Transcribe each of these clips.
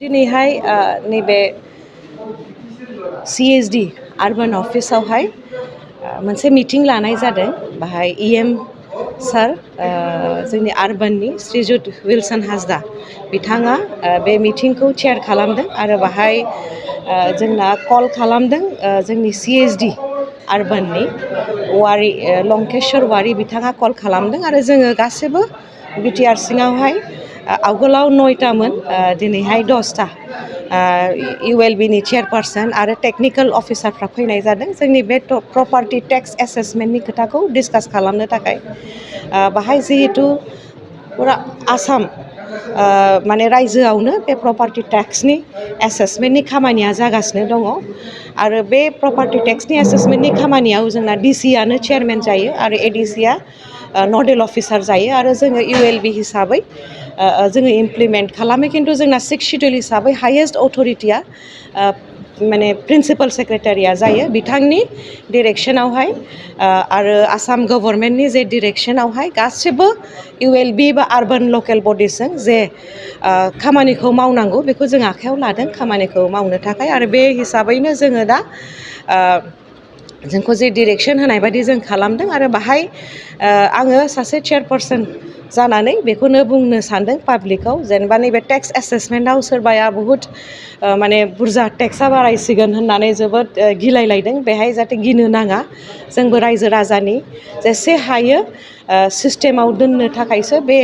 दिनैहाय नैबे CSD आर्बान अफिसावहाय मोनसे मिटिं लानाय जादों। बाहाय EM सार जोंनि आर्बाननि श्रीजुत विल्सन हासदा बिथाङा बे मिटिंखौ चेयार खालामदों आरो बाहाय जोंना कल खालामदों जोंनि CSD आर्बाननि वारि लंकेश्वर वारि बिथाङा कल खालामदों आरो जोङो गासैबो BTR सिङावहाय आवगोलाव 9टामोन दिनैहाय 10टा ULB नि चेयारपारसन आरो टेक्निकल अफिसारफ्रा फैनाय जादों जोंनि बे प्रपार्टि टेक्स एसेसमेन्टनि खोथाखौ डिसकास खालामनो थाखाय। बाहाय जिहेतु फुरा आसाम माने रायजोआवनो बे प्रपार्टि टेक्सनि एसेसमेन्टनि खामानिया जागासिनो दङ आरो बे प्रपार्टि टेक्सनि एसेसमेन्टनि खामानियाव जोंना DCआनो चेयारमेन जायो आरो ADCआ नडेल अफिसार जायो आरो जोङो ULB हिसाबै जोङो इमप्लिमेन्ट खालामो खिन्थु जोंना 6 शिड्युल हिसाबै हायेस्ट अथरिटिया माने प्रिन्सिपाल सेक्रेटारिया जायो बिथांनि डिरेक्सनावहाय आरो आसाम गभर्नमेन्टनि जे डिरेक्सनावहाय गासिबो ULB बा आर्बान लकेल बडिसजों जे खामानिखौ मावनांगौ बेखौ जों आखायाव लादों खामानिखौ मावनो थाखाय आरो बे हिसाबैनो जोङो दा जोंखौ जे डिरेक्सन होनाय बायदि जों खालामदों आरो बाहाय आङो सासे चेयारपारसन जानानै बेखौनो बुंनो सानदों पाब्लिकआव जेनेबा नैबे टेक्स एसेसमेन्टआव सोरबाया बुहुत माने बुरजा टेक्सआ बारायसिगोन होननानै जोबोद गिलायलायदों बेहाय जाहाथे गिनो नाङा जोंबो रायजो राजानि जेसे हायो सिस्टेमाव दोननो थाखायसो बे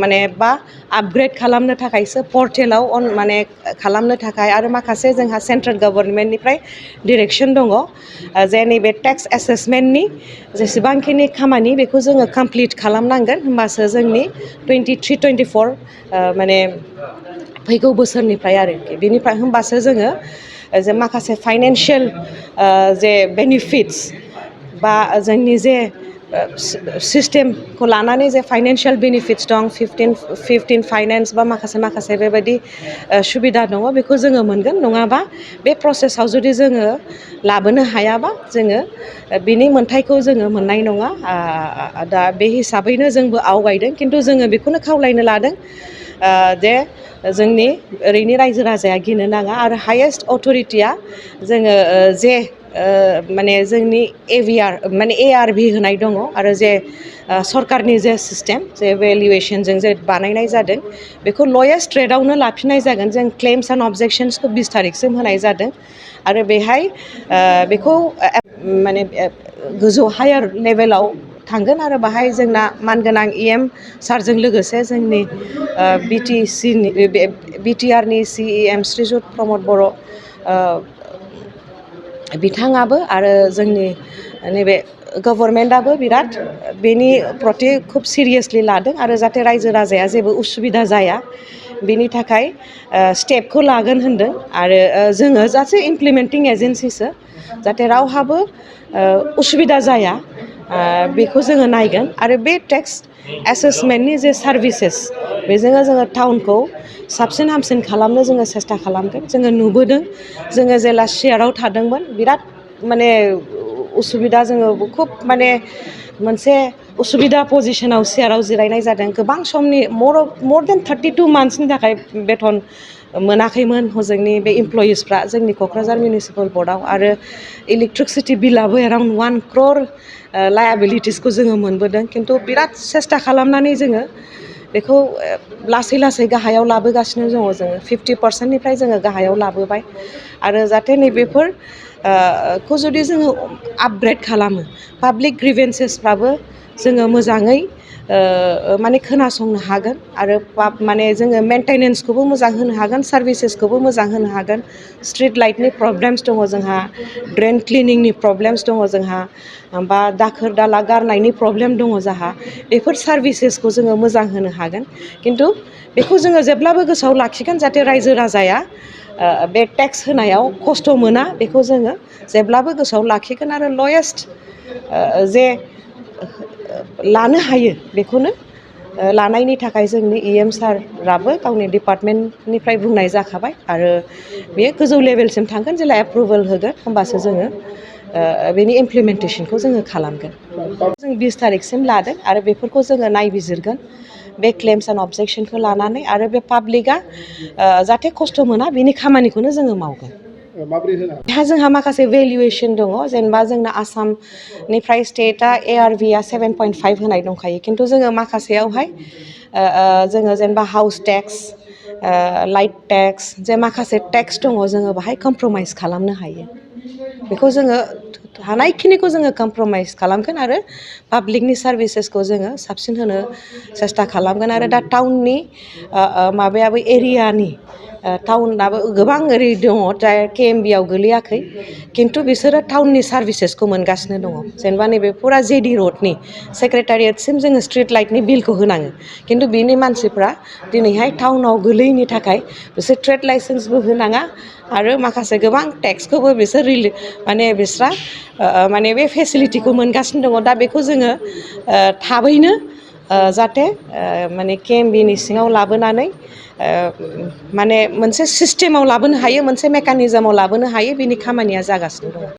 माने बा आपग्रेड खालामनो थाखायसो पर्टेलाव माने खालामनो थाखाय आरो माखासे जोंहा सेन्ट्रेल गभर्नमेन्टनिफ्राय डिरेक्सन दङ जे नैबे टेक्स एसेसमेन्टनि जेसेबांखिनि खामानि बेखौ जोङो कमप्लिट खालामनांगोन होमबासो जोंनि 23-24 माने फैगौ बोसोरनिफ्राय आरोखि बेनिफ्राय होमबासो जोङो जे माखासे फाइनान्सियेल जे बेनिफिट्स बा जोंनि जे सिस्टेमखौ लानानै जे फाइनान्सियेल बेनिफिट्स दं 15 फाइनेन्स बा माखासे बेबायदि सुबिदा दङ बेखौ जोङो मोनगोन नङाबा बे प्रसेसआव जुदि जोङो लाबोनो हायाबा जोङो बिनि मोन्थायखौ जोङो मोननाय नङा दा बे हिसाबैनो जोंबो आवगायदों खिन्थु जोङो बेखौनो खावलायनो लादों जे जोंनि ओरैनि रायजो राजाया गिनो नाङा आरो हायेस्ट अथरिटिया जोङो जे माने जोंनि AVR माने ARV होनाय दङ आरो जे सरकारनि जे सिस्टेम जे भेलुवेसनजों जे बानायनाय जादों बेखौ लयेस्ट रेटआवनो लाफिननाय जागोन जों क्लेम्स एन्ड अबजेक्सन्सखौ 20 तारिखसिम होनाय जादों आरो बेहाय बेखौ माने गोजौ हायार लेभेलाव थांगोन आरो बाहाय जोंना मानगोनां EM सारजों लोगोसे जोंनि BTRनि CEM श्रीजुत प्रमद बर' बिथाङाबो आरो जोंनि नैबे गभर्नमेन्टआबो बिराद बेनि प्रति खुब सिरियासलि लादों आरो जाहाथे रायजो राजाया जेबो उसुबिदा जाया बेनि थाखाय स्टेपखौ लागोन होनदों आरो जोङो जास्ट इमप्लिमेन्टिं एजेन्सिसो जाहाथे रावहाबो उसुबिदा जाया बेखौ जोङो नायगोन आरो बे टेक्स एसेसमेन्टनि जे सार्भिसेस बेजोंनो जोङो टाउनखौ साबसिन हामसिन खालामनो जोङो सेस्था खालामगोन जोङो नुबोदों जोङो जेला सियाराव थादोंमोन बिराद माने उसुबिदा जोङो खुब माने मोनसे उसुबिदा पजिसनाव सियाराव जिरायनाय जादों गोबां समनि मर देन 32 मान्थ्सनि थाखाय बेथन मोनाखैमोन हजोंनि बे इमप्लयिसफ्रा जोंनि क'क्राझार मिउनिसिपाल बर्डआव आरो इलेक्ट्रिसिटि बिलाबो एराउन्ड 1 crore लायाबिलिटिसखौ जोङो मोनबोदों खिन्थु बिराद सेस्था खालामनानै जोङो बेखौ लासै लासै गाहायाव लाबोगासिनो दङ जोङो 50%निफ्राय जोङो गाहायाव लाबोबाय आरो जाहाथे नैबेफोर खौ जुदि जोङो आपग्रेड खालामो पाब्लिक ग्रिभेन्सेसफ्राबो जोङो मोजाङै माने खोनासंनो हागोन आरो माने जोङो मेनटेनेन्सखौबो मोजां होनो हागोन सार्भिसेसखौबो मोजां होनो हागोन स्ट्रिट लाइटनि प्रब्लेम्स दङ जोंहा ड्रेन क्लिनिंनि प्रब्लेम्स दङ जोंहा बा दाखोर दाला गारनायनि प्रब्लेम दङ जोंहा बेफोर सार्भिसेसखौ जोङो मोजां होनो हागोन खिन्थु बेखौ जोङो जेब्लाबो गोसोआव लाखिगोन जाहाथे रायजो राजाया बे टेक्स होनायाव खस्थ' मोना बेखौ जोङो जेब्लाबो गोसोआव लाखिगोन आरो लयेस्ट जे लानो हायो बेखौनो लानायनि थाखाय जोंनि EM साराबो गावनि डिपार्टमेन्टनिफ्राय बुंनाय जाखाबाय आरो बेयो गोजौ लेभेलसिम थांगोन जेला एप्रुभेल होगोन होमबासो जोङो बेनि इमप्लिमेन्टेसनखौ जोङो खालामगोन जों 20 तारिखसिम लादों आरो बेफोरखौ जोङो नायबिजिरगोन बे क्लेम्स एन्ड अबजेक्सनखौ लानानै आरो बे पाब्लिकआ जाहाथे खस्थ' मोना बिनि खामानिखौनो जोङो मावगोन। माबोरै होनो दा जोंहा माखासे भेलुएसन दङ जेनेबा जोंना आसामनिफ्राय स्टेटआ ARVआ 7.5 होनाय दंखायो खिन्थु जोङो माखासेयावहाय जोङो जेनेबा हाउस टेक्स लाइट टेक्स जे माखासे टेक्स दङ जोङो बाहाय कमप्रमाइस खालामनो हायो बेखौ जोङो हानायखिनिखौ जोङो कमप्रमाइस खालामगोन आरो पाब्लिकनि सार्भिसेसखौ जोङो साबसिन होनो सेस्था खालामगोन आरो दा टाउननि माबायाबो एरियानि टाउनाबो गोबां ओरै दङ जाय KMBआव गोलैयाखै खिन्थु बिसोरो टाउननि सार्भिसेसखौ मोनगासिनो दङ जेनेबा नैबे फुरा JD रडनि सेक्रेटारियेटसिम जोङो स्ट्रिट लाइटनि बिलखौ होनाङो खिन्थु बिनि मानसिफ्रा दिनैहाय टाउनाव गोलैयैनि थाखाय बिसोर ट्रेड लाइसेन्सबो होनाङा आरो माखासे गोबां टेक्सखौबो बिसोर माने बिस्रा माने बे फेसिलिटिखौ मोनगासिनो दङ दा बेखौ जोङो थाबैनो जाहाथे माने KMBनि सिङाव लाबोनानै माने मोनसे सिस्टेमाव लाबोनो हायो मोनसे मेकानिजमाव लाबोनो हायो बिनि खामानिया जागासिनो दङ।